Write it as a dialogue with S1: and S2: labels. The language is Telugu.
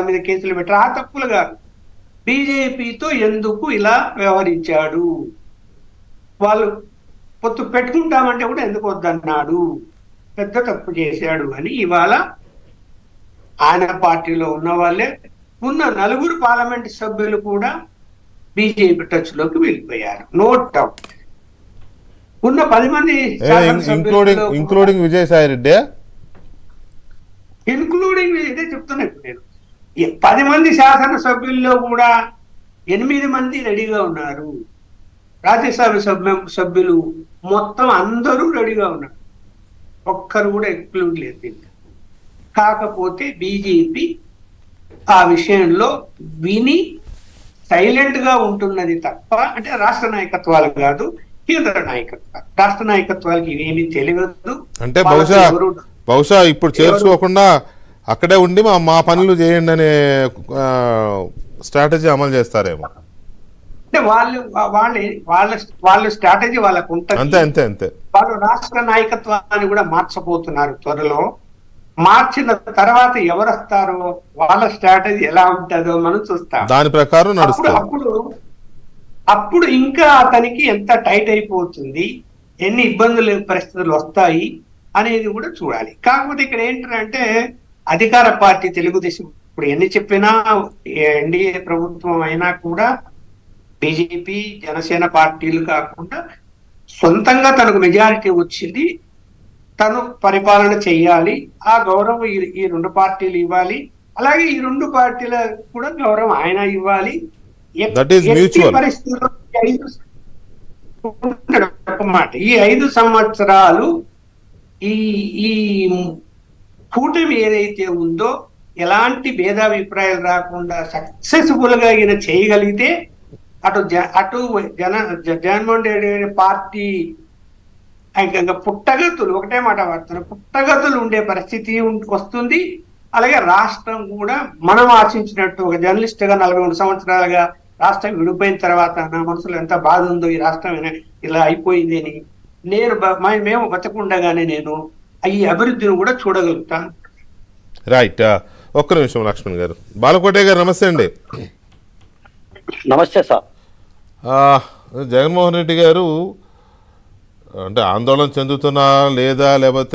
S1: మీద కేసులు పెట్టారు. ఆ తప్పులు కాదు, బీజేపీతో ఎందుకు ఇలా వ్యవహరించాడు, వాళ్ళు పొత్తు పెట్టుకుంటామంటే కూడా ఎందుకు వద్దన్నాడు, పెద్ద తప్పు చేశాడు అని ఇవాళ ఆయన పార్టీలో ఉన్న వాళ్ళే ఉన్న 4 పార్లమెంట్ సభ్యులు కూడా బీజేపీ టచ్ లోకి వెళ్ళిపోయారు. No doubt. ఉన్న 10 మంది
S2: ఇంక్లూడింగ్ విజయసాయి రెడ్డి,
S1: ఇంక్లూడింగ్ ఇదే చెప్తున్నా ఇప్పుడు నేను. 10 మంది శాసనసభ్యుల్లో కూడా 8 మంది రెడీగా ఉన్నారు. రాజ్యసభ సభ్యులు మొత్తం అందరూ రెడీగా ఉన్నారు, ఒక్కరు కూడా ఎక్స్క్లూడ్ లేదు. కాకపోతే బీజేపీ ఆ విషయంలో విని సైలెంట్ గా ఉంటున్నది తప్ప, అంటే రాష్ట్ర నాయకత్వాలు కాదు, కేంద్ర నాయకత్వాలు. రాష్ట్ర నాయకత్వాలకి ఇవేమీ తెలియదు.
S2: అంటే బహుశా ఇప్పుడు చేర్చుకోకుండా అక్కడే ఉండి మా పనులు చేయండి అనే స్ట్రాటజీ అమలు చేస్తారేమో.
S1: అంటే వాళ్ళ స్ట్రాటజీ వాళ్ళకు ఉంటుంది.
S2: అంతే.
S1: వాళ్ళు రాష్ట్ర నాయకత్వాన్ని కూడా మార్చబోతున్నారు త్వరలో. మార్చిన తర్వాత ఎవరు వస్తారో వాళ్ళ స్ట్రాటజీ ఎలా ఉంటుందో మనం చూస్తాం.
S2: దాని ప్రకారం
S1: అప్పుడు ఇంకా అతనికి ఎంత టైట్ అయిపోతుంది, ఎన్ని ఇబ్బందులు పరిస్థితులు వస్తాయి అనేది కూడా చూడాలి. కాకపోతే ఇక్కడ ఏంటంటే అధికార పార్టీ తెలుగుదేశం ఇప్పుడు ఎన్ని చెప్పినా, ఎన్డీఏ ప్రభుత్వం అయినా కూడా బీజేపీ జనసేన పార్టీలు కాకుండా సొంతంగా తనకు మెజారిటీ వచ్చింది, తను పరిపాలన చెయ్యాలి, ఆ గౌరవం ఈ 2 పార్టీలు ఇవ్వాలి, అలాగే ఈ 2 పార్టీల కూడా గౌరవం ఆయన ఇవ్వాలి. పరిస్థితుల్లో ఈ 5 సంవత్సరాలు ఈ కూటమి ఏదైతే ఉందో ఎలాంటి భేదాభిప్రాయాలు రాకుండా సక్సెస్ఫుల్ గా ఈయన చేయగలిగితే అటు జగన్మోహన్ రెడ్డి పార్టీ ఇంకా పుట్టగతులు, ఒకటే మాట వాడుతున్నారు, పుట్టగతులు ఉండే పరిస్థితి వస్తుంది. అలాగే రాష్ట్రం కూడా మనం ఆశించినట్టు, ఒక జర్నలిస్ట్ గా 43 సంవత్సరాలుగా రాష్ట్రం విడిపోయిన తర్వాత నా మనసులో ఎంత బాధ ఉందో, ఈ రాష్ట్రం ఇలా అయిపోయింది అని మేము బతకుండగానే నేను ఈ అభివృద్ధిని కూడా చూడగలుగుతాను.
S2: రైట్. ఒక్క నిమిషం లక్ష్మణ్ గారు. బాలకోటయ్య గారు నమస్తే అండి.
S3: నమస్తే సార్.
S2: జగన్మోహన్ రెడ్డి గారు అంటే ఆందోళన చెందుతున్నా లేదా లేకపోతే